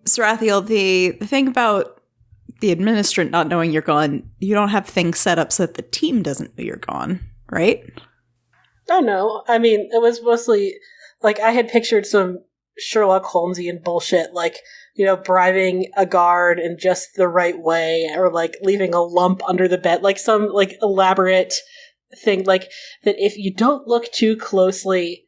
Sarathiel, the thing about the administrant not knowing you're gone, you don't have things set up so that the team doesn't know you're gone, right? Oh, no. I mean, it was mostly, like, I had pictured some Sherlock Holmesian bullshit, like, you know, bribing a guard in just the right way, or, like, leaving a lump under the bed, like, some, like, elaborate thing, like, that if you don't look too closely...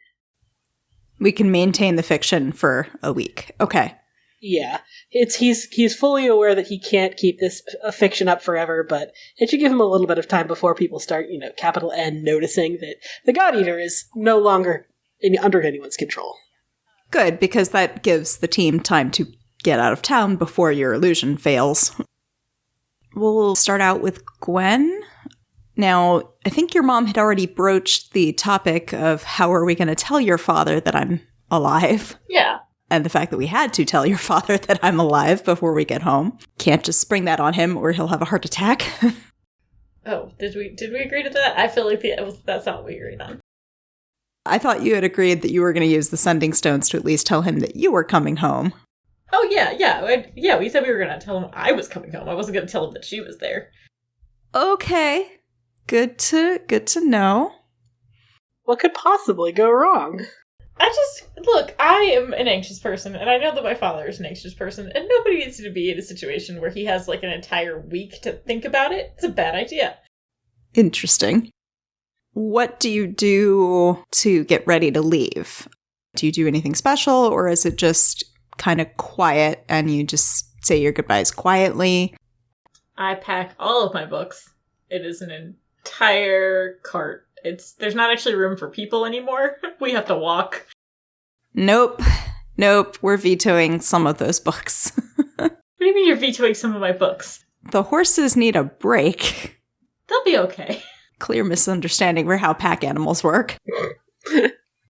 We can maintain the fiction for a week. Okay. Yeah. He's fully aware that he can't keep this fiction up forever, but it should give him a little bit of time before people start, you know, capital N, noticing that the God Eater is no longer under anyone's control. Good, because that gives the team time to get out of town before your illusion fails. We'll start out with Gwen. Now, I think your mom had already broached the topic of how are we going to tell your father that I'm alive. Yeah. And the fact that we had to tell your father that I'm alive before we get home. Can't just spring that on him or he'll have a heart attack. Oh, did we agree to that? I feel like that's not what we agreed on. I thought you had agreed that you were going to use the sending stones to at least tell him that you were coming home. Oh, yeah. We said we were going to tell him I was coming home. I wasn't going to tell him that she was there. Okay. Good to know. What could possibly go wrong? I am an anxious person, and I know that my father is an anxious person, and nobody needs to be in a situation where he has, like, an entire week to think about it. It's a bad idea. Interesting. What do you do to get ready to leave? Do you do anything special, or is it just kind of quiet, and you just say your goodbyes quietly? I pack all of my books. It is an entire cart. There's not actually room for people anymore. We have to walk. Nope. We're vetoing some of those books. What do you mean you're vetoing some of my books? The horses need a break. They'll be okay. Clear misunderstanding for how pack animals work.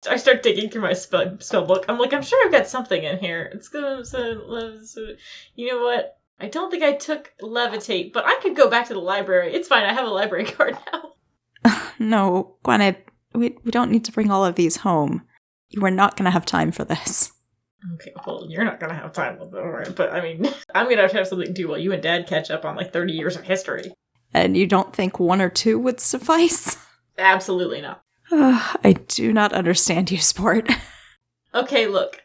I start digging through my spell book. I'm like, I'm sure I've got something in here. It's gonna... You know what? I don't think I took levitate, but I could go back to the library. It's fine, I have a library card now. No, Gwen, we don't need to bring all of these home. You are not going to have time for this. Okay, well, you're not going to have time with it, alright. But, I mean, I'm going to have something to do while you and Dad catch up on, like, 30 years of history. And you don't think 1 or 2 would suffice? Absolutely not. I do not understand you, sport. Okay, look.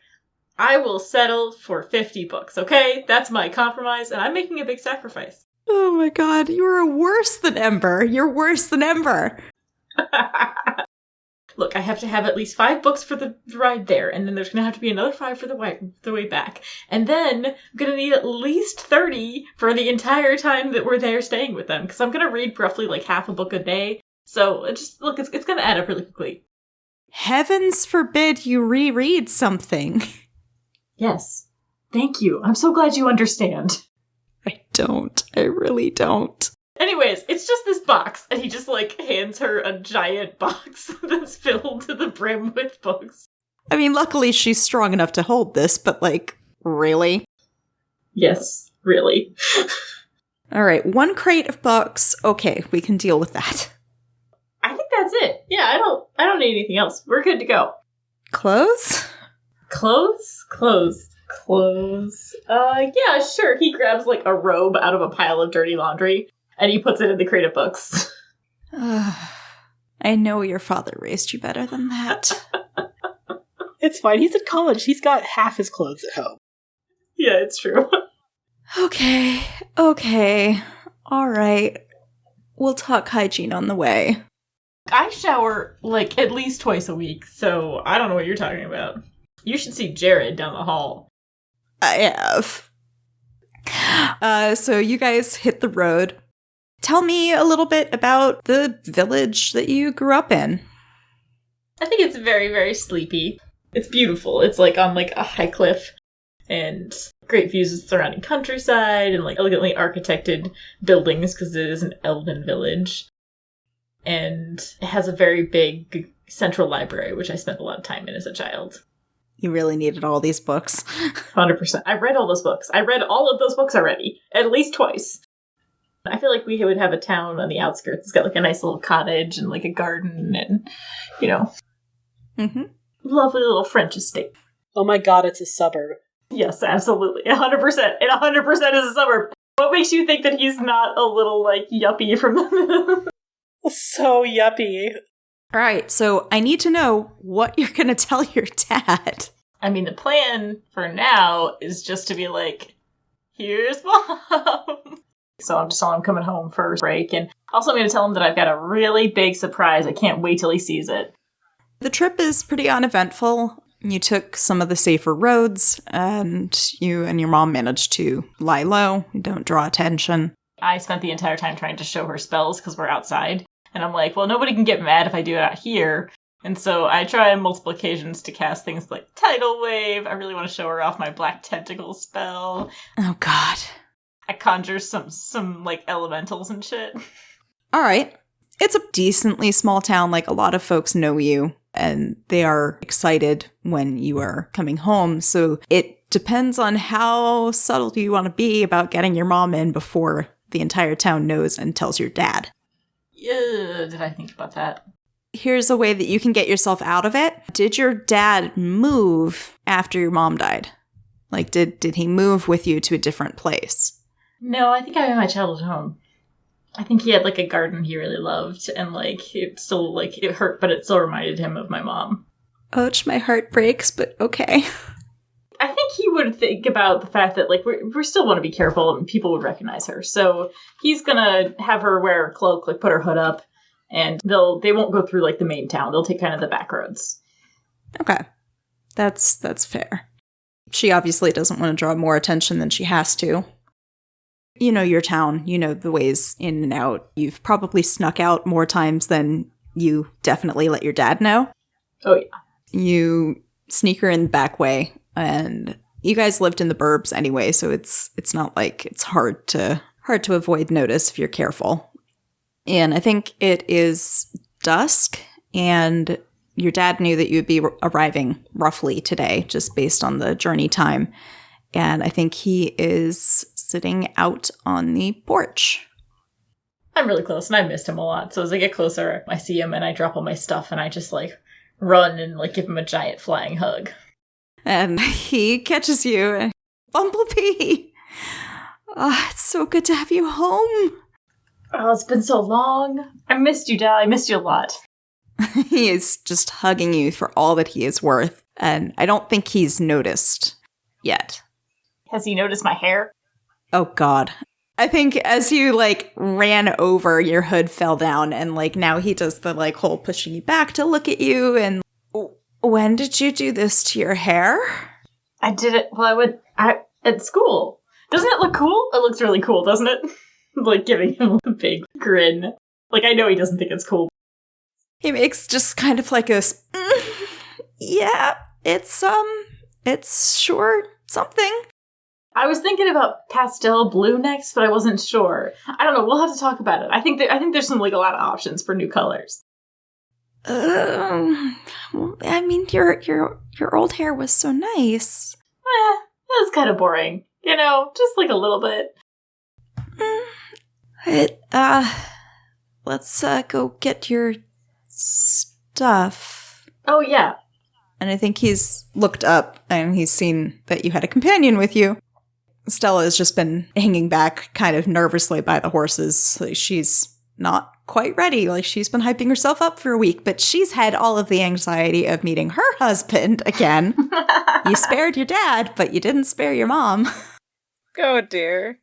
I will settle for 50 books, okay? That's my compromise, and I'm making a big sacrifice. Oh my god, you're worse than Ember. You're worse than Ember. Look, I have to have at least 5 books for the ride there, and then there's going to have to be another 5 for the way back. And then I'm going to need at least 30 for the entire time that we're there staying with them, because I'm going to read roughly like half a book a day. So, it's going to add up really quickly. Heavens forbid you reread something. Yes. Thank you. I'm so glad you understand. I don't. I really don't. Anyways, it's just this box, and he just, like, hands her a giant box that's filled to the brim with books. I mean, luckily she's strong enough to hold this, but, like, really? Yes, really. All right, 1 crate of books. Okay, we can deal with that. I think that's it. Yeah, I don't need anything else. We're good to go. Clothes? Clothes. Yeah, sure. He grabs, like, a robe out of a pile of dirty laundry, and he puts it in the crate of books. I know your father raised you better than that. It's fine. He's at college. He's got half his clothes at home. Yeah, it's true. Okay. All right. We'll talk hygiene on the way. I shower, like, at least twice a week, so I don't know what you're talking about. You should see Jared down the hall. I have. So you guys hit the road. Tell me a little bit about the village that you grew up in. I think it's very, very sleepy. It's beautiful. It's, like, on, like, a high cliff, and great views of the surrounding countryside, and, like, elegantly architected buildings, because it is an elven village. And it has a very big central library, which I spent a lot of time in as a child. You really needed all these books. 100%. I read all those books. I read all of those books already, at least twice. I feel like we would have a town on the outskirts. It's got, like, a nice little cottage and, like, a garden and, you know, lovely little French estate. Oh my god, it's a suburb. Yes, absolutely. 100%. It 100% is a suburb. What makes you think that he's not a little, like, yuppie from the... So yuppie. All right, so I need to know what you're going to tell your dad. I mean, the plan for now is just to be like, here's Mom. So I'm just telling him I'm coming home for a break. And also I'm going to tell him that I've got a really big surprise. I can't wait till he sees it. The trip is pretty uneventful. You took some of the safer roads, and you and your mom managed to lie low. You don't draw attention. I spent the entire time trying to show her spells because we're outside. And I'm like, well, nobody can get mad if I do it out here. And so I try on multiple occasions to cast things like Tidal Wave. I really want to show her off my Black Tentacle spell. Oh, God. I conjure some like, elementals and shit. All right. It's a decently small town. Like, a lot of folks know you, and they are excited when you are coming home. So it depends on how subtle you want to be about getting your mom in before the entire town knows and tells your dad. Yeah, did I think about that? Here's a way that you can get yourself out of it. Did your dad move after your mom died? Like, did he move with you to a different place? No, I think I'm in my childhood home. I think he had, like, a garden he really loved, and, like, it still, like, it hurt, but it still reminded him of my mom. Ouch, my heart breaks, but okay. I think he would think about the fact that, like, we still want to be careful and people would recognize her. So he's gonna have her wear a cloak, like, put her hood up, and they won't go through, like, the main town. They'll take kind of the back roads. Okay. That's fair. She obviously doesn't want to draw more attention than she has to. You know your town. You know the ways in and out. You've probably snuck out more times than you definitely let your dad know. Oh, yeah. You sneak her in the back way, and you guys lived in the burbs anyway, so it's not like it's hard to avoid notice if you're careful. And I think it is dusk, and your dad knew that you'd be arriving roughly today, just based on the journey time. And I think he is sitting out on the porch. I'm really close, and I missed him a lot. So as I get closer, I see him, and I drop all my stuff, and I just, like, run and, like, give him a giant flying hug. And he catches you, and Bumblebee! It's so good to have you home. Oh, it's been so long. I missed you, Dad. I missed you a lot. He is just hugging you for all that he is worth, and I don't think he's noticed yet. Has he noticed my hair? Oh, God. I think as you, like, ran over, your hood fell down, and, like, now he does the, like, whole pushing you back to look at you, and when did you do this to your hair? I did it at school. Doesn't it look cool? It looks really cool, doesn't it? Like, giving him a big grin. Like, I know he doesn't think it's cool. He makes just kind of like a, yeah, it's sure something. I was thinking about pastel blue next, but I wasn't sure. I don't know. We'll have to talk about it. I think there's some, like, a lot of options for new colors. I mean, your old hair was so nice. That was kind of boring. You know, just like a little bit. Let's go get your stuff. Oh, yeah. And I think he's looked up and he's seen that you had a companion with you. Stella has just been hanging back kind of nervously by the horses. Like, she's not quite ready. Like, she's been hyping herself up for a week, but she's had all of the anxiety of meeting her husband again. You spared your dad, but you didn't spare your mom. Oh, dear.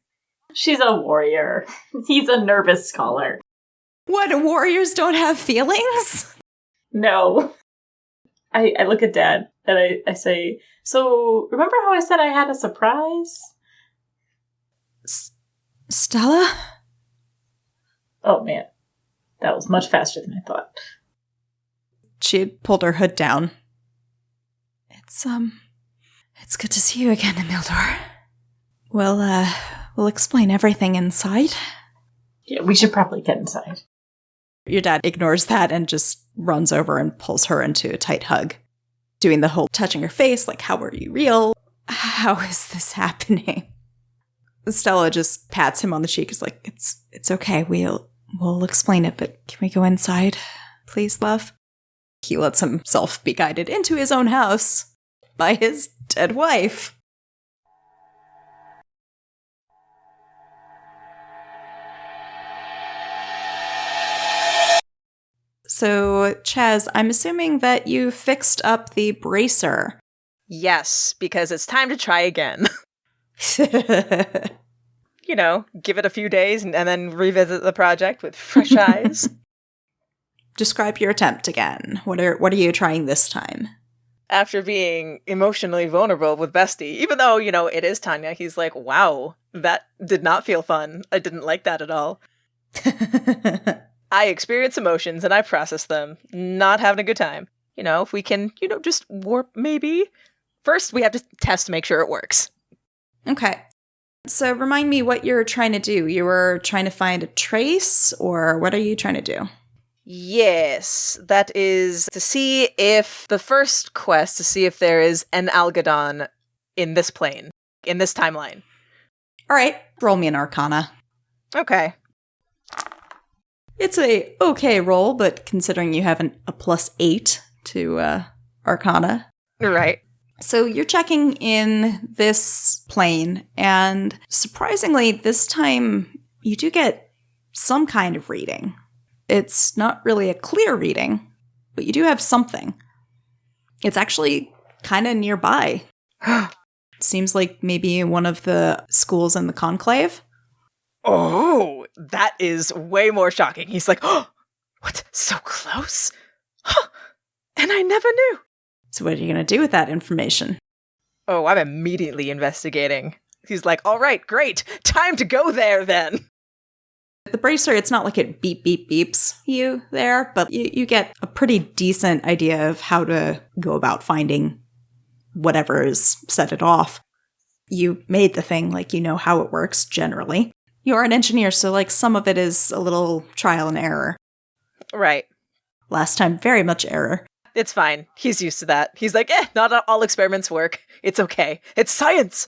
She's a warrior. He's a nervous scholar. What, warriors don't have feelings? No. I look at Dad and I say, so remember how I said I had a surprise? Stella? Oh, man. That was much faster than I thought. She had pulled her hood down. It's good to see you again, Emildor. We'll explain everything inside. Yeah, we should probably get inside. Your dad ignores that and just runs over and pulls her into a tight hug, doing the whole touching her face, like, how are you real? How is this happening? Stella just pats him on the cheek, is like, it's okay, we'll explain it, but can we go inside? Please, love? He lets himself be guided into his own house. by his dead wife. So, Chaz, I'm assuming that you fixed up the bracer. Yes, because it's time to try again. You know, give it a few days and then revisit the project with fresh eyes. Describe your attempt again. What are you trying this time? After being emotionally vulnerable with Bestie, even though, you know, it is Tanya, he's like, wow, that did not feel fun. I didn't like that at all. I experience emotions and I process them. Not having a good time. You know, if we can, you know, just warp maybe. First, we have to test to make sure it works. Okay. So remind me what you're trying to do. You were trying to find a trace, or what are you trying to do? Yes, that is to see if the first quest, to see if there is an Algodon in this plane, in this timeline. All right, roll me an Arcana. Okay. It's a okay roll, but considering you have a +8 to Arcana. Right. So you're checking in this plane, and surprisingly, this time you do get some kind of reading. It's not really a clear reading, but you do have something. It's actually kind of nearby. Seems like maybe one of the schools in the conclave. Oh, that is way more shocking. He's like, oh, what? So close? Huh. And I never knew. So what are you going to do with that information? Oh, I'm immediately investigating. He's like, all right, great. Time to go there then. The bracer, it's not like it beep, beep, beeps you there, but you get a pretty decent idea of how to go about finding whatever has set it off. You made the thing, like you know how it works generally. You're an engineer, so like some of it is a little trial and error. Right. Last time, very much error. It's fine. He's used to that. He's like, not all experiments work. It's okay. It's science.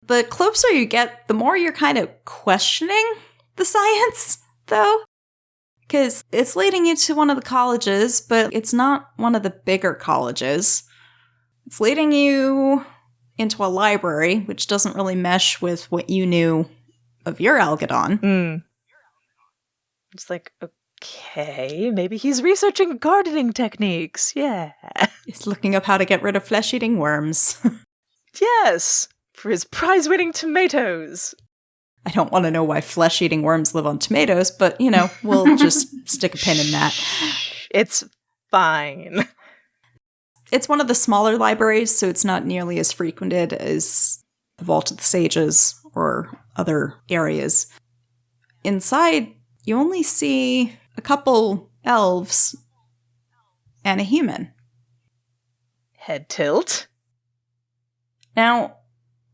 The closer you get, the more you're kind of questioning the science, though. Because it's leading you to one of the colleges, but it's not one of the bigger colleges. It's leading you into a library, which doesn't really mesh with what you knew of your Algodon. It's like, okay, maybe he's researching gardening techniques. Yeah. He's looking up how to get rid of flesh-eating worms. Yes, for his prize-winning tomatoes. I don't want to know why flesh-eating worms live on tomatoes, but, you know, we'll just stick a pin in that. It's fine. It's one of the smaller libraries, so it's not nearly as frequented as the Vault of the Sages or other areas. Inside, you only see a couple elves and a human. Head tilt. Now,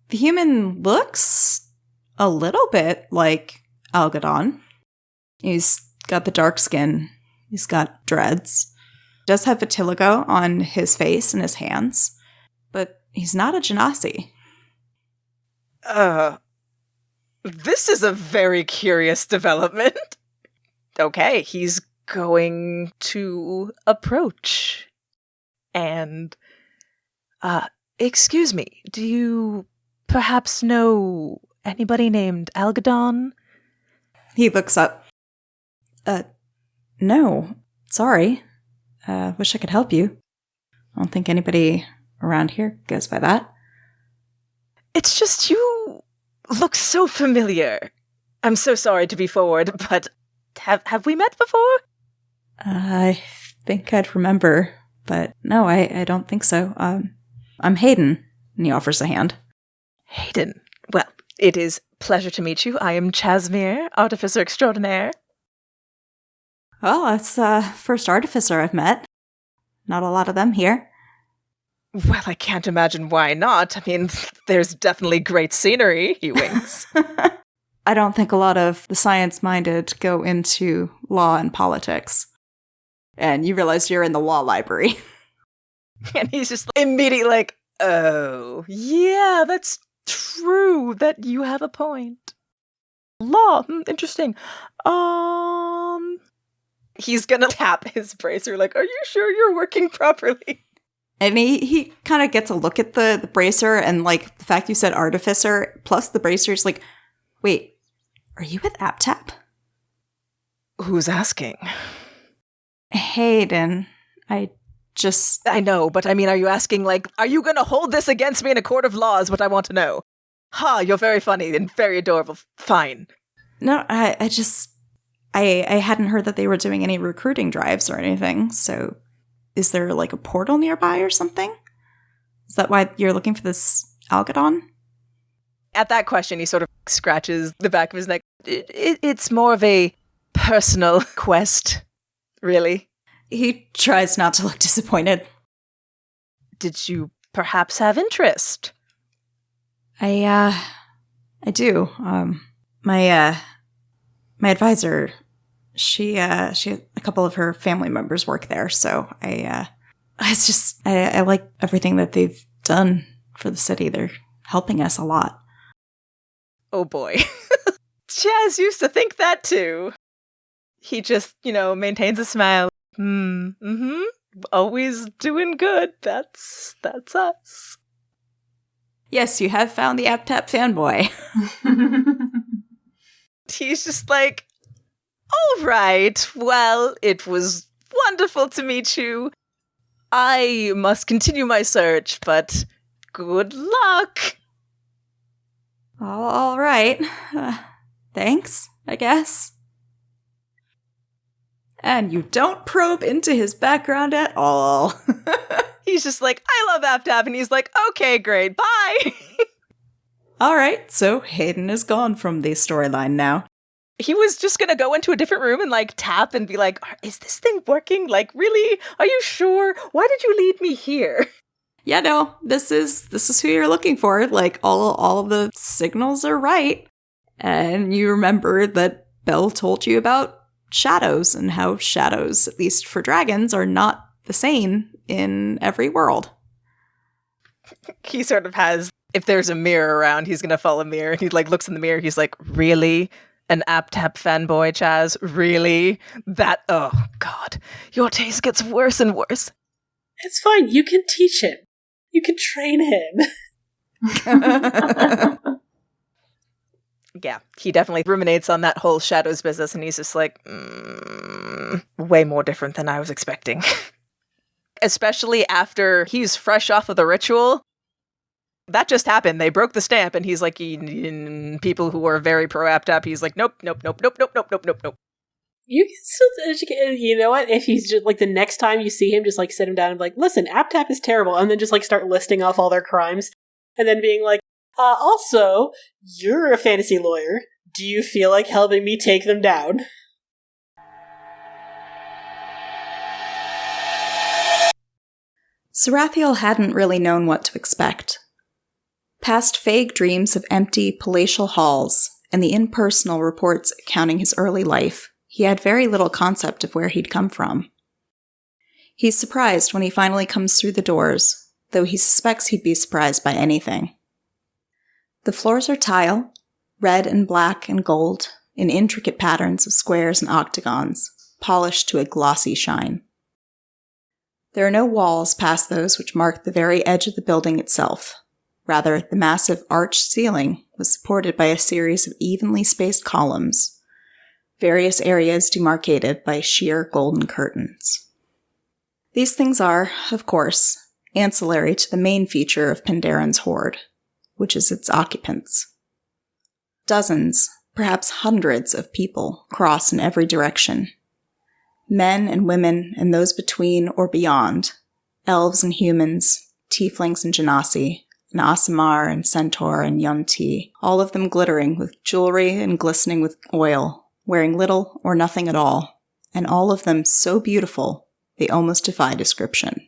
the human looks a little bit like Algodon. He's got the dark skin. He's got dreads. Does have vitiligo on his face and his hands. But he's not a Genasi. This is a very curious development. Okay, he's going to approach. And, excuse me, do you perhaps know anybody named Algodon? He looks up. No. Sorry. Wish I could help you. I don't think anybody around here goes by that. It's just you look so familiar. I'm so sorry to be forward, but have we met before? I think I'd remember, but no, I don't think so. I'm Hayden, and he offers a hand. Hayden. Well, it is pleasure to meet you. I am Chazmere, Artificer Extraordinaire. Well, that's the first artificer I've met. Not a lot of them here. Well, I can't imagine why not. I mean, there's definitely great scenery, he winks. I don't think a lot of the science-minded go into law and politics. And you realize you're in the law library. And he's just immediately like, oh, yeah, that's true, that you have a point. Law, interesting. He's gonna tap his bracer like, are you sure you're working properly? And he kind of gets a look at the bracer, and like the fact you said artificer plus the bracer's like, wait, are you with AppTap? Who's asking? Hayden, I know, but I mean, are you asking, like, are you going to hold this against me in a court of law is what I want to know. Ha, you're very funny and very adorable. Fine. No, I hadn't heard that they were doing any recruiting drives or anything, so is there like a portal nearby or something? Is that why you're looking for this Algodon? At that question, he sort of scratches the back of his neck. It's more of a personal quest, really. He tries not to look disappointed. Did you perhaps have interest? I do. My advisor, she had a couple of her family members work there, so I like everything that they've done for the city. They're helping us a lot. Oh boy. Chaz used to think that too. He just, maintains a smile. Always doing good. That's us. Yes, you have found the AppTap fanboy. He's just like, all right, well, it was wonderful to meet you. I must continue my search, but good luck. All right. Thanks, I guess. And you don't probe into his background at all. He's just like, I love AppTap, and he's like, okay, great, bye! All right, so Hayden is gone from the storyline now. He was just gonna go into a different room and, like, tap and be like, is this thing working? Like, really? Are you sure? Why did you lead me here? Yeah, no, this is who you're looking for. Like, all of the signals are right. And you remember that Belle told you about shadows and how shadows, at least for dragons, are not the same in every world. He sort of has, if there's a mirror around, he's gonna follow a mirror. And he, like, looks in the mirror. He's like, really? An AppTap fanboy, Chaz? Really? That, oh, God. Your taste gets worse and worse. It's fine. You can teach him. You can train him. Yeah, he definitely ruminates on that whole shadows business, and he's just like, way more different than I was expecting. Especially after he's fresh off of the ritual. That just happened. They broke the stamp, and he's like, people who are very pro-AppTap, he's like, nope. You can still educate, you know what? If he's just, like, the next time you see him, just, like, sit him down and be like, listen, AppTap is terrible, and then just, like, start listing off all their crimes, and then being like, also, you're a fantasy lawyer. Do you feel like helping me take them down? Sarathiel hadn't really known what to expect. Past vague dreams of empty palatial halls and the impersonal reports accounting his early life, he had very little concept of where he'd come from. He's surprised when he finally comes through the doors, though he suspects he'd be surprised by anything. The floors are tile, red and black and gold, in intricate patterns of squares and octagons, polished to a glossy shine. There are no walls past those which mark the very edge of the building itself. Rather, the massive arched ceiling was supported by a series of evenly spaced columns, various areas demarcated by sheer golden curtains. These things are, of course, ancillary to the main feature of Penderen's hoard, which is its occupants. Dozens, perhaps hundreds of people cross in every direction. Men and women and those between or beyond, elves and humans, tieflings and genasi, and Aasimar and Centaur and Yuan-Ti, all of them glittering with jewelry and glistening with oil, wearing little or nothing at all, and all of them so beautiful they almost defy description.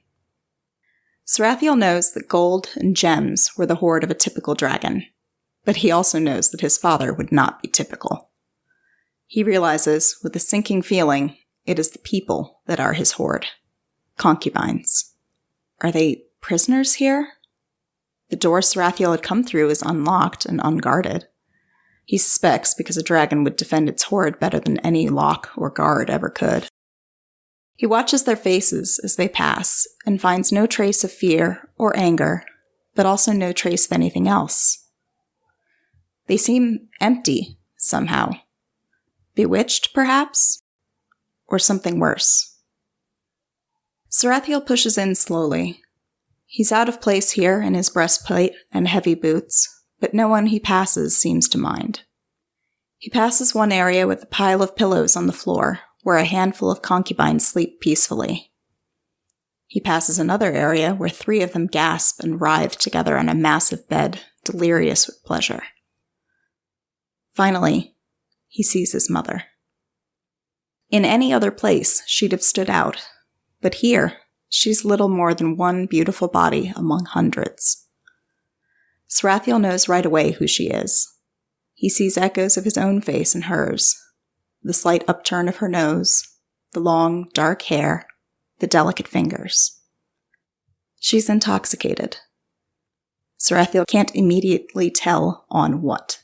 Sarathiel knows that gold and gems were the hoard of a typical dragon, but he also knows that his father would not be typical. He realizes, with a sinking feeling, it is the people that are his hoard. Concubines. Are they prisoners here? The door Sarathiel had come through is unlocked and unguarded. He suspects because a dragon would defend its hoard better than any lock or guard ever could. He watches their faces as they pass and finds no trace of fear or anger, but also no trace of anything else. They seem empty, somehow. Bewitched, perhaps? Or something worse. Sarathiel pushes in slowly. He's out of place here in his breastplate and heavy boots, but no one he passes seems to mind. He passes one area with a pile of pillows on the floor, where a handful of concubines sleep peacefully. He passes another area where 3 of them gasp and writhe together on a massive bed, delirious with pleasure. Finally, he sees his mother. In any other place, she'd have stood out, but here, she's little more than one beautiful body among hundreds. Sarathiel knows right away who she is. He sees echoes of his own face in hers, the slight upturn of her nose, the long, dark hair, the delicate fingers. She's intoxicated. Sarathiel can't immediately tell on what.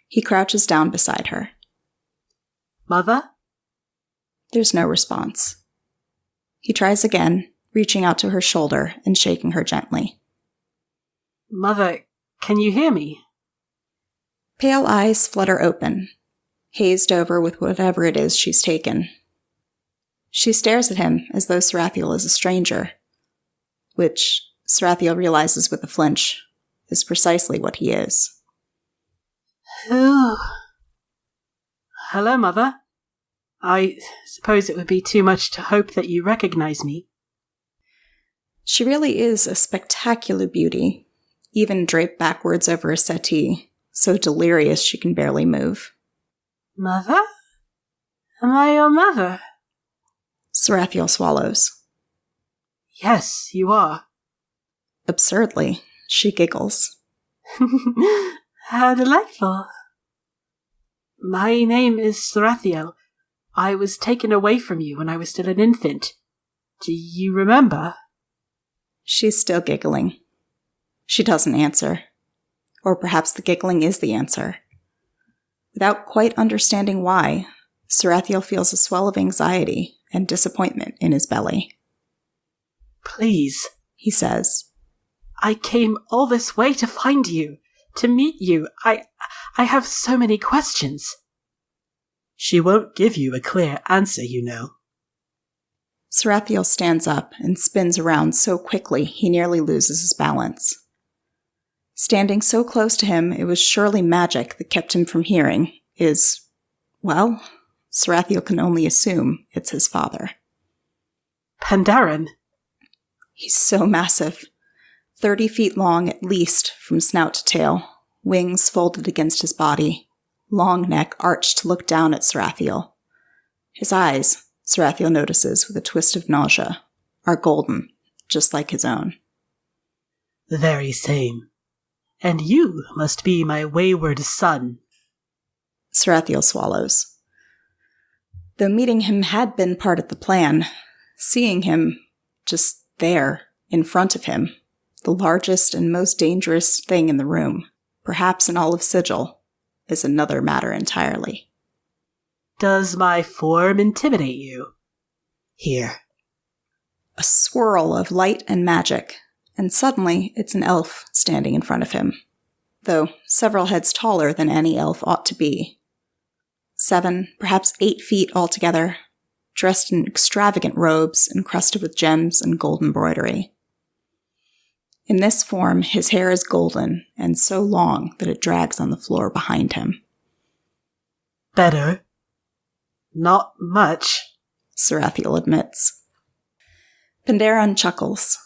He crouches down beside her. Mother? There's no response. He tries again, reaching out to her shoulder and shaking her gently. Mother, can you hear me? Pale eyes flutter open, hazed over with whatever it is she's taken. She stares at him as though Sarathiel is a stranger, which Sarathiel realizes with a flinch is precisely what he is. Oh. Hello, Mother. I suppose it would be too much to hope that you recognize me. She really is a spectacular beauty, even draped backwards over a settee, so delirious she can barely move. Mother? Am I your mother? Sarathiel swallows. Yes, you are. Absurdly, she giggles. How delightful. My name is Sarathiel. I was taken away from you when I was still an infant. Do you remember? She's still giggling. She doesn't answer. Or perhaps the giggling is the answer. Without quite understanding why, Sarathiel feels a swell of anxiety and disappointment in his belly. Please, he says. I came all this way to find you, to meet you. I have so many questions. She won't give you a clear answer, you know. Sarathiel stands up and spins around so quickly he nearly loses his balance. Standing so close to him it was surely magic that kept him from hearing is, well, Sarathiel can only assume it's his father. Pandaren. He's so massive. 30 feet long at least from snout to tail, wings folded against his body, long neck arched to look down at Sarathiel. His eyes, Sarathiel notices with a twist of nausea, are golden, just like his own. The very same. And you must be my wayward son. Sarathiel swallows. Though meeting him had been part of the plan, seeing him just there, in front of him, the largest and most dangerous thing in the room, perhaps in all of Sigil, is another matter entirely. Does my form intimidate you? Here. A swirl of light and magic, and suddenly it's an elf standing in front of him, though several heads taller than any elf ought to be. 7, perhaps 8 feet altogether, dressed in extravagant robes encrusted with gems and gold embroidery. In this form, his hair is golden and so long that it drags on the floor behind him. Better. Not much, Sarathiel admits. Pandaren chuckles.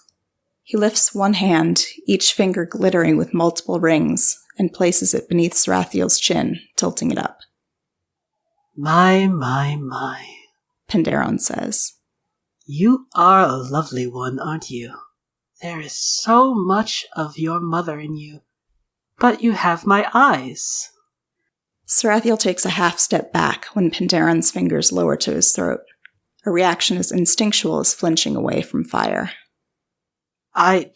He lifts one hand, each finger glittering with multiple rings, and places it beneath Sarathiel's chin, tilting it up. My, Pandaren says. You are a lovely one, aren't you? There is so much of your mother in you. But you have my eyes. Sarathiel takes a half step back when Pandaren's fingers lower to his throat, a reaction as instinctual as flinching away from fire. I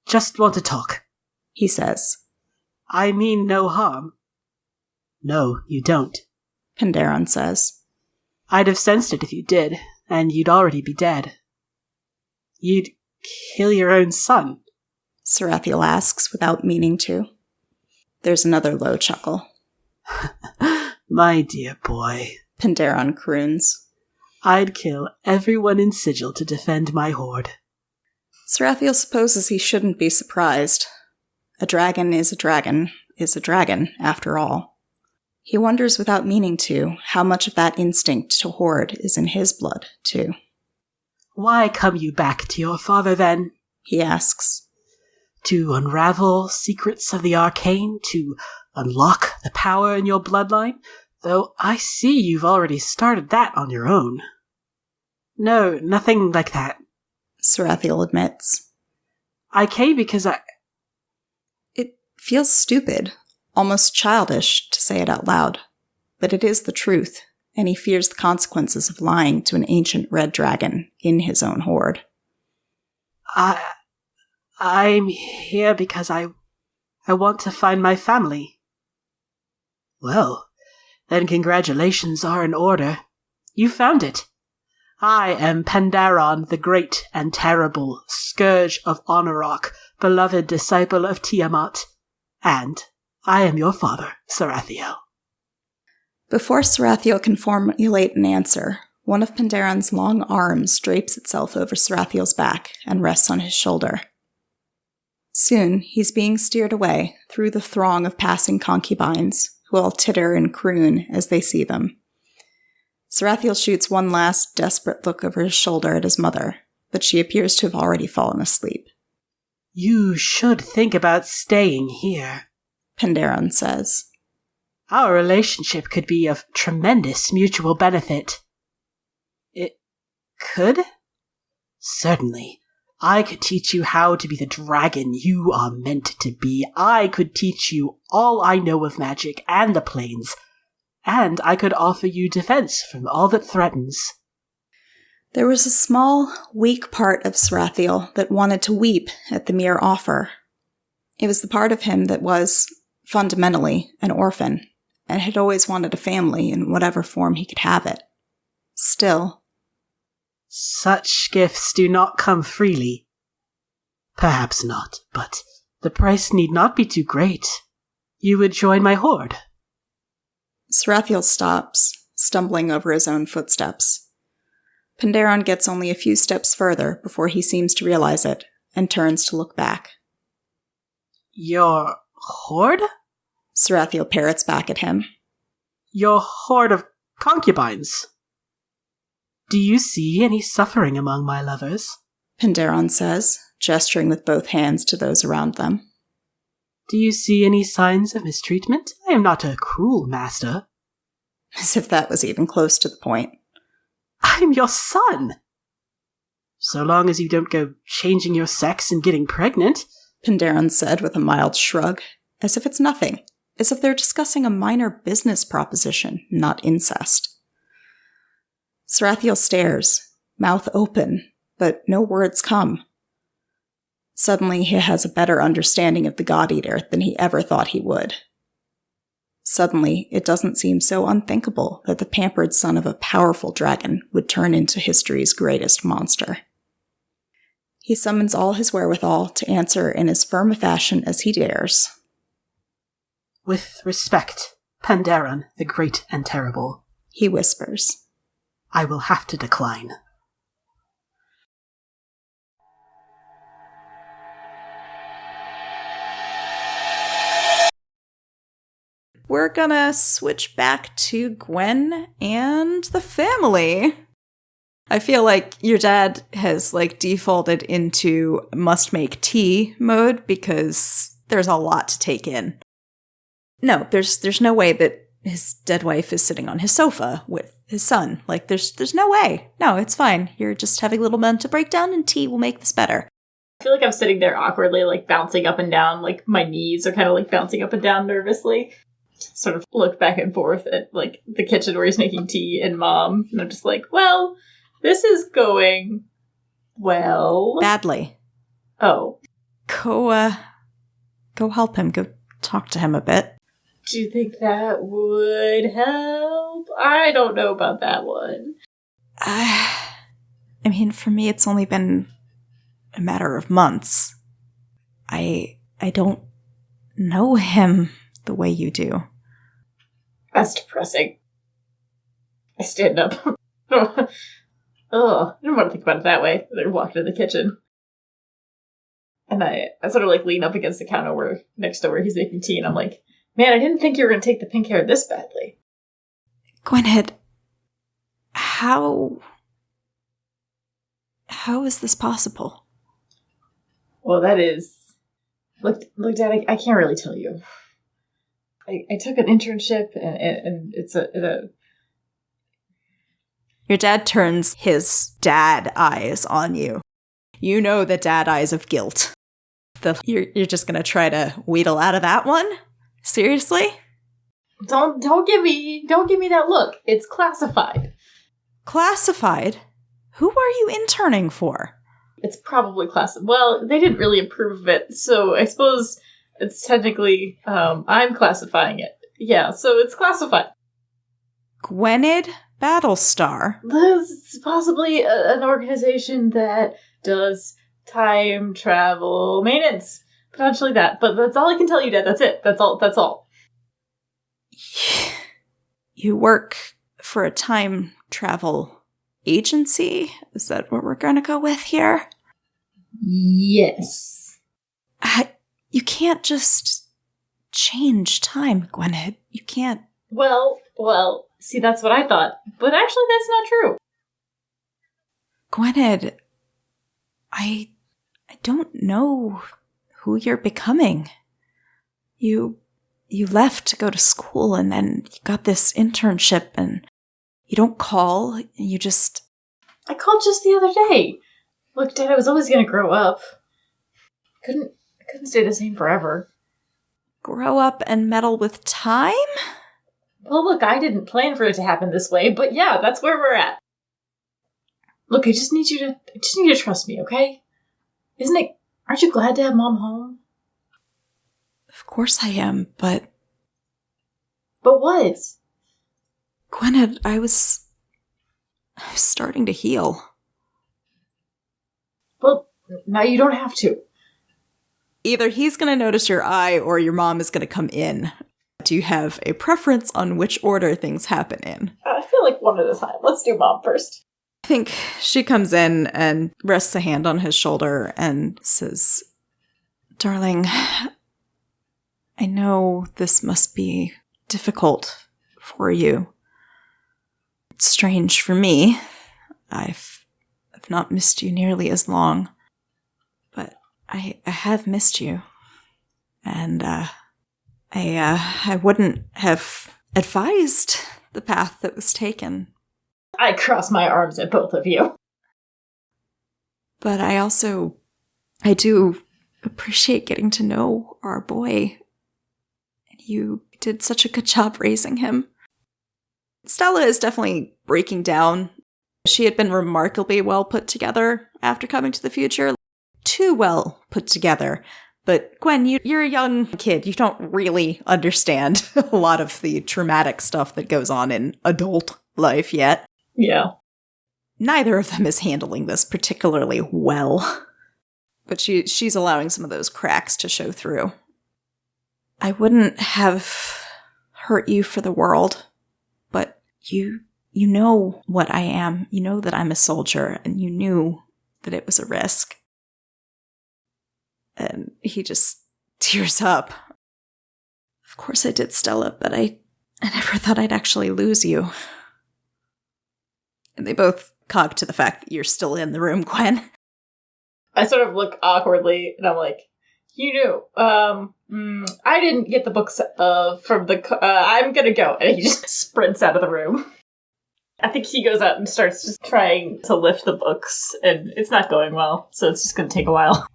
just want to talk, he says. I mean no harm. No, you don't, Pandaren says. I'd have sensed it if you did. and you'd already be dead. You'd kill your own son. Sarathiel asks without meaning to. There's another low chuckle. My dear boy, Penderon croons. I'd kill everyone in Sigil to defend my horde. Sarathiel supposes he shouldn't be surprised. A dragon is a dragon is a dragon, after all. He wonders without meaning to how much of that instinct to hoard is in his blood, too. Why come you back to your father, then? He asks. To unravel secrets of the arcane? To unlock the power in your bloodline? Though I see you've already started that on your own. No, nothing like that, Sarathiel admits. I came because It feels stupid, almost childish, to say it out loud. But it is the truth, and he fears the consequences of lying to an ancient red dragon in his own horde. I'm here because I want to find my family. Well, then congratulations are in order. You found it. I am Penderon, the great and terrible, scourge of Honorok, beloved disciple of Tiamat, and I am your father, Sarathiel. Before Sarathiel can formulate an answer, one of Penderon's long arms drapes itself over Sarathiel's back and rests on his shoulder. Soon, he's being steered away through the throng of passing concubines, who all titter and croon as they see them. Sarathiel shoots one last, desperate look over his shoulder at his mother, but she appears to have already fallen asleep. You should think about staying here, Penderon says. Our relationship could be of tremendous mutual benefit. It could? Certainly. I could teach you how to be the dragon you are meant to be. I could teach you all I know of magic and the planes, and I could offer you defense from all that threatens. There was a small, weak part of Sarathiel that wanted to weep at the mere offer. It was the part of him that was, fundamentally, an orphan, and had always wanted a family in whatever form he could have it. Still, such gifts do not come freely. Perhaps not, but the price need not be too great. You would join my horde. Sarathiel stops, stumbling over his own footsteps. Penderon gets only a few steps further before he seems to realize it, and turns to look back. Your horde? Sarathiel parrots back at him. Your horde of concubines. Do you see any suffering among my lovers? Penderon says, gesturing with both hands to those around them. Do you see any signs of mistreatment? I am not a cruel master. As if that was even close to the point. I'm your son. So long as you don't go changing your sex and getting pregnant, Penderon said with a mild shrug, as if it's nothing, as if they're discussing a minor business proposition, not incest. Sarathiel stares, mouth open, but no words come. Suddenly he has a better understanding of the God-Eater than he ever thought he would. Suddenly, it doesn't seem so unthinkable that the pampered son of a powerful dragon would turn into history's greatest monster. He summons all his wherewithal to answer in as firm a fashion as he dares. With respect, Penderon, the great and terrible, He whispers. I will have to decline. We're gonna switch back to Gwen and the family. I feel like your dad has defaulted into must make tea mode because there's a lot to take in. No, there's no way that his dead wife is sitting on his sofa with his son. There's no way. No, it's fine. You're just having a little mental breakdown and tea will make this better. I feel like I'm sitting there awkwardly, bouncing up and down, my knees are kind of bouncing up and down nervously. Sort of look back and forth at the kitchen where he's making tea and Mom, and I'm just well, this is going well. Badly. Oh. Go help him. Go talk to him a bit. Do you think that would help? I don't know about that one. I mean, for me, it's only been a matter of months. I don't know him the way you do. That's depressing. I stand up. Oh, I didn't want to think about it that way. I walked into the kitchen. And I sort of like lean up against the counter next to where he's making tea, and I'm like, man, I didn't think you were going to take the pink hair this badly. Gwyneth, how is this possible? Well, that is... Look, Dad, I can't really tell you. I took an internship, and it's a... Your dad turns his dad eyes on you. You know the dad eyes of guilt. You're just gonna try to wheedle out of that one? Seriously? Don't give me that look. It's classified. Classified? Who are you interning for? It's probably classified. Well, they didn't really approve of it, so I suppose it's technically, I'm classifying it. Yeah, so it's classified. Gwynedd Battlestar? This is possibly an organization that does time travel maintenance. Potentially that. But that's all I can tell you, Dad. That's it. That's all. You work for a time travel agency? Is that what we're going to go with here? Yes. You can't just change time, Gwynedd. You can't. Well, see, that's what I thought. But actually, that's not true. Gwynedd, I don't know who you're becoming. You left to go to school, and then you got this internship, and you don't call. You just... I called just the other day. Look, Dad, I was always going to grow up. I couldn't stay the same forever. Grow up and meddle with time? Well, look, I didn't plan for it to happen this way, but yeah, that's where we're at. Look, I just need you to trust me, okay? Aren't you glad to have Mom home? Of course I am, but... But what? Gwynedd, I was starting to heal. Well, now you don't have to. Either he's going to notice your eye or your mom is going to come in. Do you have a preference on which order things happen in? I feel like one at a time. Let's do Mom first. I think she comes in and rests a hand on his shoulder and says, Darling, I know this must be difficult for you. It's strange for me. I've not missed you nearly as long, but I have missed you. And I wouldn't have advised the path that was taken. I cross my arms at both of you. But I do appreciate getting to know our boy. And you did such a good job raising him. Stella is definitely breaking down. She had been remarkably well put together after coming to the future. Too well put together. But Gwen, you're a young kid. You don't really understand a lot of the traumatic stuff that goes on in adult life yet. Yeah. Neither of them is handling this particularly well. But she's allowing some of those cracks to show through. I wouldn't have hurt you for the world, but you know what I am. You know that I'm a soldier, and you knew that it was a risk. And he just tears up. Of course I did, Stella, but I never thought I'd actually lose you. And they both cog to the fact that you're still in the room, Gwen. I sort of look awkwardly, and I'm like, you knew. I didn't get the books from the... I'm gonna go. And he just sprints out of the room. I think he goes out and starts just trying to lift the books, and it's not going well, so it's just gonna take a while.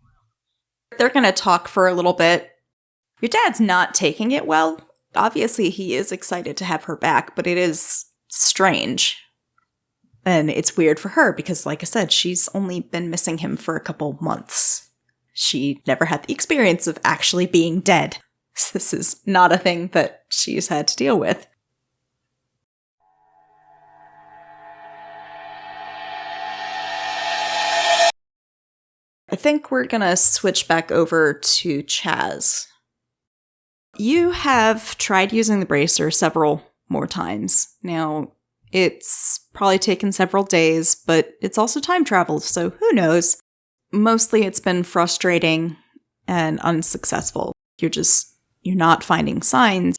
They're gonna talk for a little bit. Your dad's not taking it well. Obviously, he is excited to have her back, but it is strange. And it's weird for her because, like I said, she's only been missing him for a couple months. She never had the experience of actually being dead. So this is not a thing that she's had to deal with. think we're going to switch back over to Chaz. You have tried using the bracer several more times. Now, it's probably taken several days, but it's also time travel, so who knows? Mostly it's been frustrating and unsuccessful. You're not finding signs.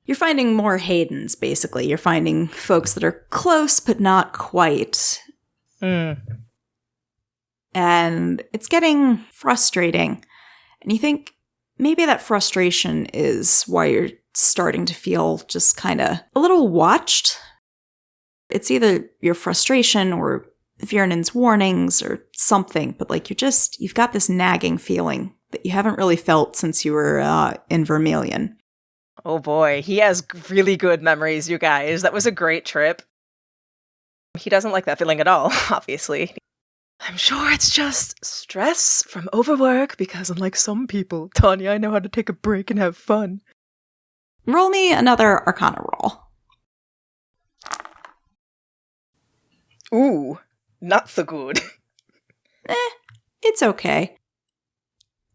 You're finding more Haydens, basically. You're finding folks that are close, but not quite. And it's getting frustrating. And you think maybe that frustration is why you're starting to feel just kind of a little watched. It's either your frustration or Viernan's warnings or something, but like you've got this nagging feeling that you haven't really felt since you were in Vermilion. Oh boy, he has really good memories, you guys. That was a great trip. He doesn't like that feeling at all, obviously. I'm sure it's just stress from overwork, because unlike some people, Tanya, I know how to take a break and have fun. Roll me another Arcana roll. Ooh, not so good. It's okay.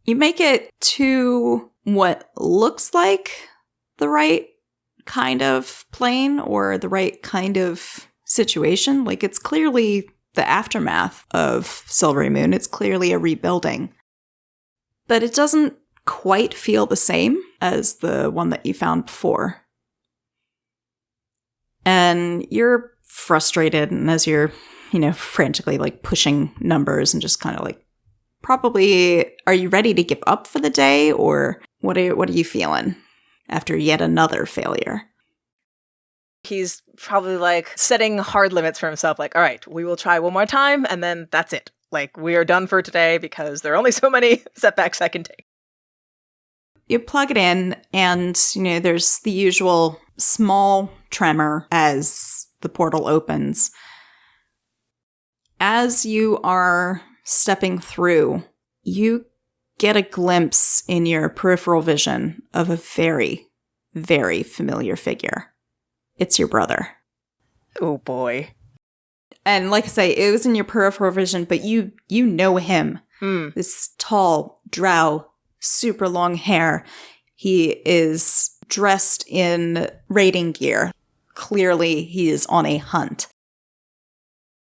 You make it to what looks like the right kind of plane or the right kind of situation. Like, it's clearly the aftermath of Silvery Moon. It's clearly a rebuilding. But it doesn't quite feel the same as the one that you found before. And you're frustrated, and as you're, frantically like pushing numbers and just kind of like, probably, are you ready to give up for the day, or what are you feeling after yet another failure? He's probably like setting hard limits for himself, like, all right, we will try one more time, and then that's it. Like, we are done for today because there are only so many setbacks I can take. You plug it in, and, there's the usual small tremor as the portal opens. As you are stepping through, you get a glimpse in your peripheral vision of a very, very familiar figure. It's your brother. Oh boy. And like I say, it was in your peripheral vision, but you know him. This tall, drow, super long hair. He is dressed in raiding gear. Clearly, he is on a hunt.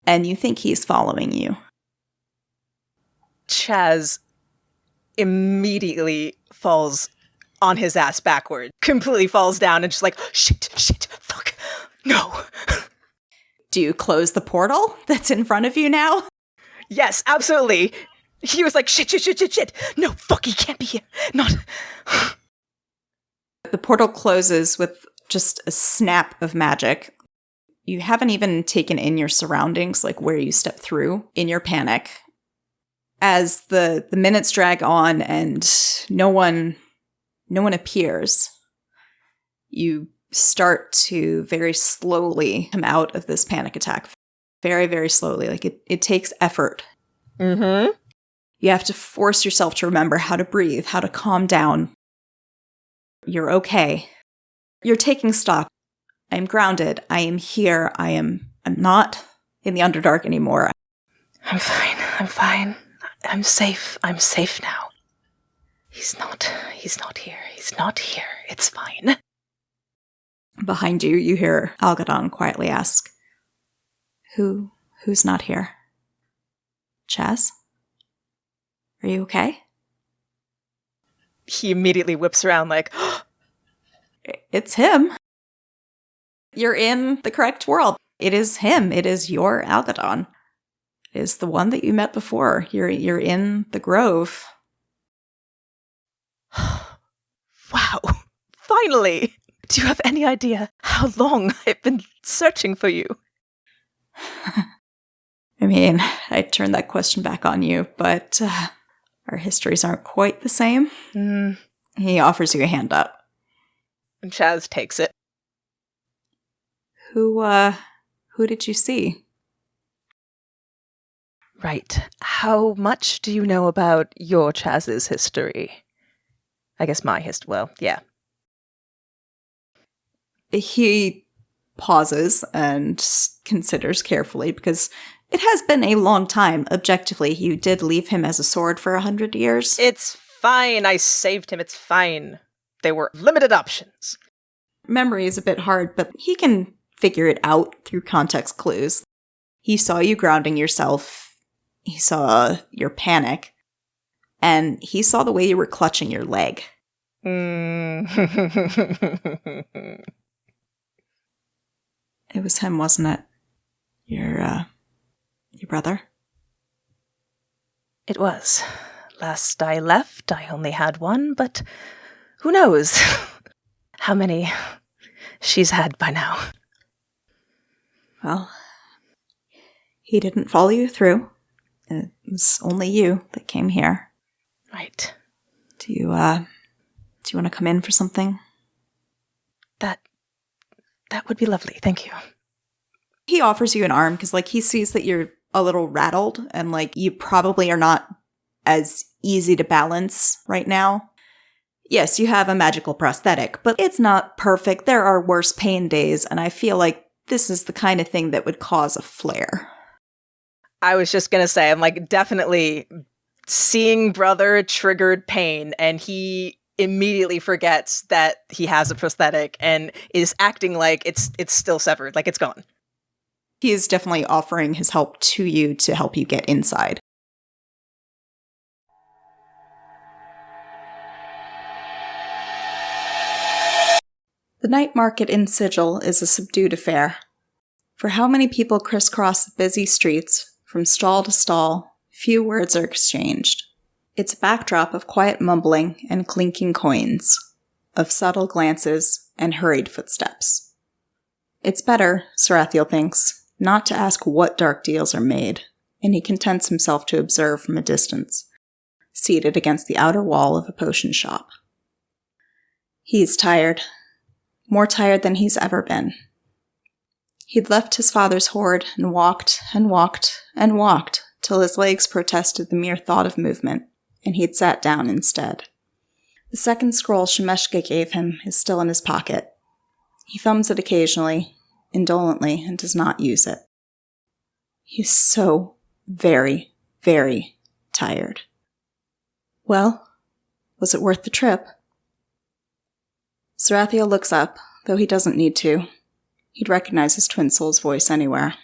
And you think he's following you. Chaz immediately falls on his ass backward, completely falls down and just like, shit, fuck, no. Do you close the portal that's in front of you now? Yes, absolutely. He was like, shit. No, fuck, he can't be here. Not. The portal closes with just a snap of magic. You haven't even taken in your surroundings, like where you step through, in your panic. As the minutes drag on and no one appears, you start to very slowly come out of this panic attack. Very, very slowly. Like, it takes effort. Mm-hmm. You have to force yourself to remember how to breathe, how to calm down. You're okay. You're taking stock. I'm grounded. I am here. I'm not in the Underdark anymore. I'm fine. I'm safe now. He's not here. It's fine. Behind you, you hear Algodon quietly ask, Who's not here? Chaz? Are you okay? He immediately whips around like, It's him. You're in the correct world. It is him. It is your Algodon. It is the one that you met before. You're in the grove. wow, finally! Do you have any idea how long I've been searching for you? I mean, I turned that question back on you, but our histories aren't quite the same. He offers you a hand up. And Chaz takes it. Who did you see? Right. How much do you know about your Chaz's history? I guess my history. Well, yeah. He pauses and considers carefully because It has been a long time. Objectively, you did leave him as a sword for 100 years. It's fine. I saved him. It's fine. They were limited options. Memory is a bit hard, but he can figure it out through context clues. He saw you grounding yourself. He saw your panic. And he saw the way you were clutching your leg. It was him, wasn't it? Your brother? It was. Last I left, I only had one, but who knows how many she's had by now. Well, he didn't follow you through. It was only you that came here. Right. Do you want to come in for something? That would be lovely, thank you. He offers you an arm because, he sees that you're a little rattled and, you probably are not as easy to balance right now. Yes, you have a magical prosthetic, but it's not perfect. There are worse pain days, and I feel like this is the kind of thing that would cause a flare. I was just gonna say, I'm definitely seeing brother triggered pain, and he immediately forgets that he has a prosthetic and is acting like it's still severed, like it's gone. He is definitely offering his help to you to help you get inside. The night market in Sigil is a subdued affair. For how many people crisscross the busy streets, from stall to stall, few words are exchanged. It's a backdrop of quiet mumbling and clinking coins, of subtle glances and hurried footsteps. It's better, Sarathiel thinks, not to ask what dark deals are made, and he contents himself to observe from a distance, seated against the outer wall of a potion shop. He's tired, more tired than he's ever been. He'd left his father's hoard and walked and walked and walked till his legs protested the mere thought of movement, and he'd sat down instead. The second scroll Shemeshka gave him is still in his pocket. He thumbs it occasionally, indolently, and does not use it. He's so very, very tired. Well, was it worth the trip? Sarathiel looks up, though he doesn't need to. He'd recognize his twin soul's voice anywhere.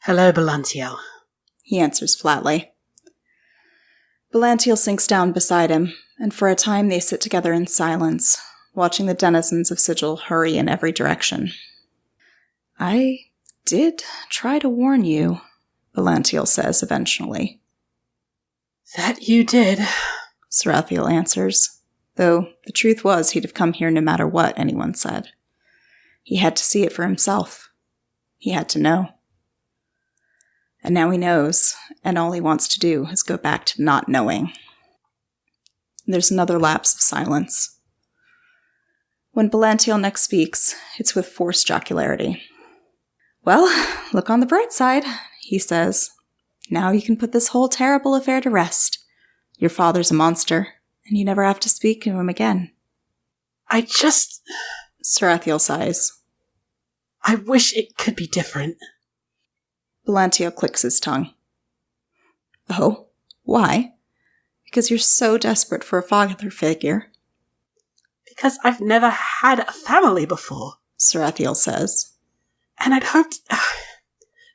Hello, Belantiel. He answers flatly. Belantiel sinks down beside him, and for a time they sit together in silence, watching the denizens of Sigil hurry in every direction. I did try to warn you, Belantiel says eventually. That you did, Sarathiel answers, though the truth was he'd have come here no matter what anyone said. He had to see it for himself. He had to know. And now he knows, and all he wants to do is go back to not knowing. There's another lapse of silence. When Belantiel next speaks, it's with forced jocularity. Well, look on the bright side, he says. Now you can put this whole terrible affair to rest. Your father's a monster, and you never have to speak to him again. Sarathiel sighs. I wish it could be different. Belantiel clicks his tongue. Oh, why? Because you're so desperate for a father figure. Because I've never had a family before, Sarathiel says. And I'd hoped...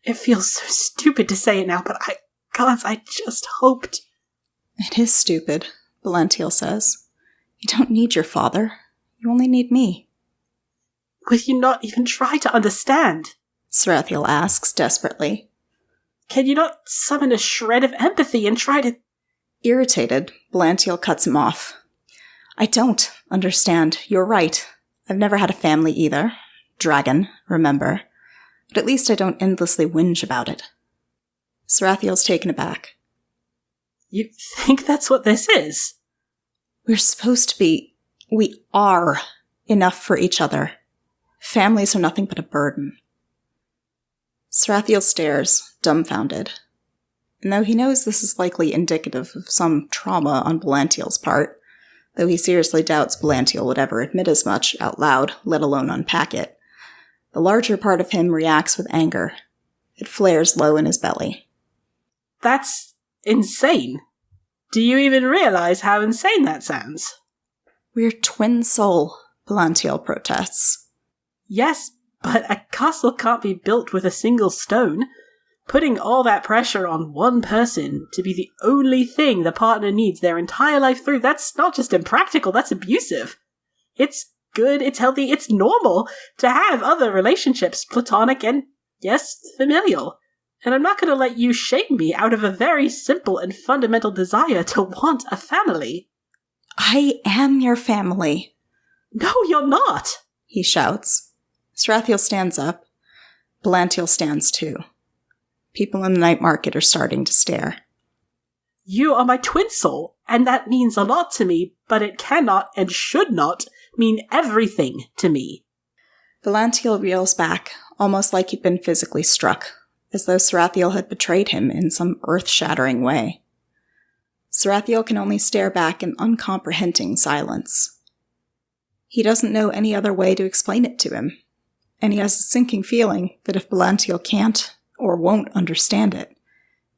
It feels so stupid to say it now, but I just hoped... It is stupid, Belantiel says. You don't need your father. You only need me. Will you not even try to understand? Sarathiel asks desperately. Can you not summon a shred of empathy and try to... Irritated, Belantiel cuts him off. I don't understand. You're right. I've never had a family either. Dragon, remember. But at least I don't endlessly whinge about it. Sarathiel's taken aback. You think that's what this is? We're supposed to be... We are enough for each other. Families are nothing but a burden. Sarathiel stares, dumbfounded. And though he knows this is likely indicative of some trauma on Belantiel's part, though he seriously doubts Belantiel would ever admit as much out loud, let alone unpack it, the larger part of him reacts with anger. It flares low in his belly. That's insane. Do you even realize how insane that sounds? We're twin soul, Palantiel protests. Yes, but a castle can't be built with a single stone. Putting all that pressure on one person to be the only thing the partner needs their entire life through, that's not just impractical, that's abusive. It's good, it's healthy, it's normal to have other relationships, platonic and, yes, familial. And I'm not going to let you shame me out of a very simple and fundamental desire to want a family. I am your family. No, you're not, he shouts. Sarathiel stands up. Palantiel stands too. People in the night market are starting to stare. You are my twin soul, and that means a lot to me, but it cannot and should not mean everything to me. Palantiel reels back, almost like he'd been physically struck, as though Sarathiel had betrayed him in some earth-shattering way. Sarathiel can only stare back in uncomprehending silence. He doesn't know any other way to explain it to him, and he has a sinking feeling that if Palantiel can't or won't understand it,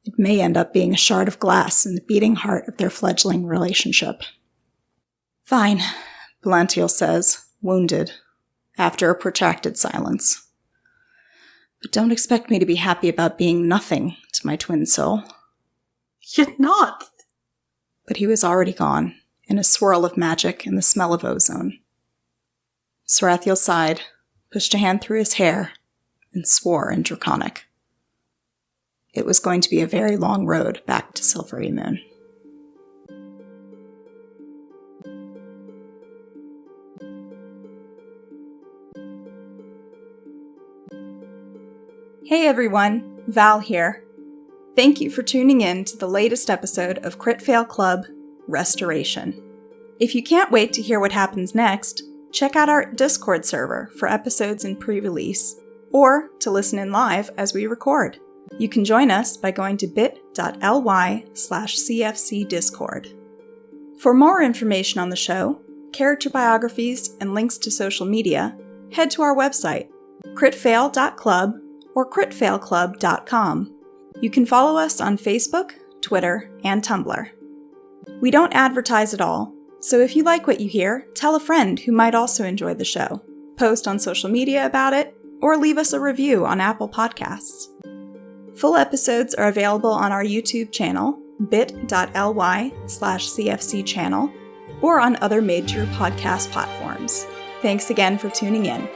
it may end up being a shard of glass in the beating heart of their fledgling relationship. Fine, Palantiel says, wounded, after a protracted silence. But don't expect me to be happy about being nothing to my twin soul. You're not. But he was already gone, in a swirl of magic and the smell of ozone. Sarathiel sighed, pushed a hand through his hair, and swore in Draconic. It was going to be a very long road back to Silvery Moon. Hey everyone, Val here. Thank you for tuning in to the latest episode of Crit Fail Club, Restoration. If you can't wait to hear what happens next, check out our Discord server for episodes in pre-release, or to listen in live as we record. You can join us by going to bit.ly/CFCDiscord. For more information on the show, character biographies, and links to social media, head to our website, critfail.club or critfailclub.com. You can follow us on Facebook, Twitter, and Tumblr. We don't advertise at all, so if you like what you hear, tell a friend who might also enjoy the show, post on social media about it, or leave us a review on Apple Podcasts. Full episodes are available on our YouTube channel, bit.ly/CFC channel, or on other major podcast platforms. Thanks again for tuning in.